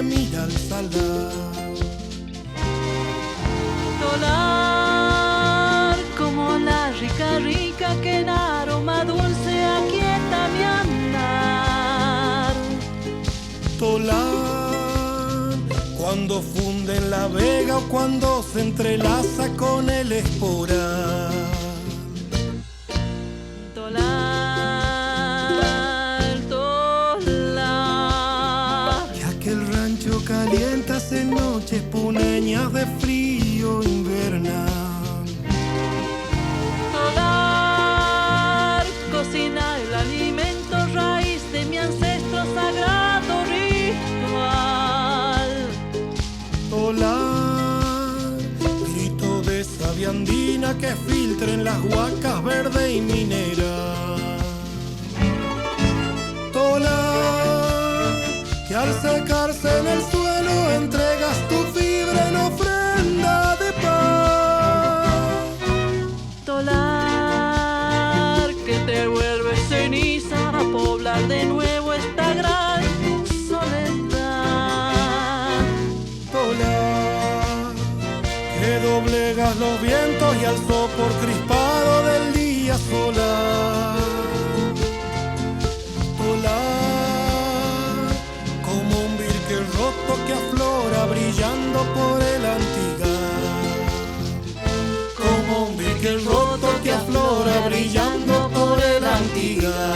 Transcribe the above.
que mira al salar. Tolar, como la rica rica que en aroma dulce aquieta mi andar. Tolar, cuando funde en la vega o cuando se entrelaza con el esporal. Tolar, tolar, Ya que el rancho calientas en noches puneñas de frío invernal. tolar, cocina el alimento raíz de mi ancestro sagrado ritual. Tolar, grito de savia andina que filtra en las huacas verde y minera. Tolar, que al secarse en el suelo entregas tu fibra en ofrenda de paz. Tolar, que te vuelve ceniza a poblar de nuevo esta gran soledad. Tolar, que doblegas los vientos y al sopor crispado del día solar. Tolar, como un virque roto que aflora brillando por el antigar. Como un virque roto que aflora brillando por el antigar.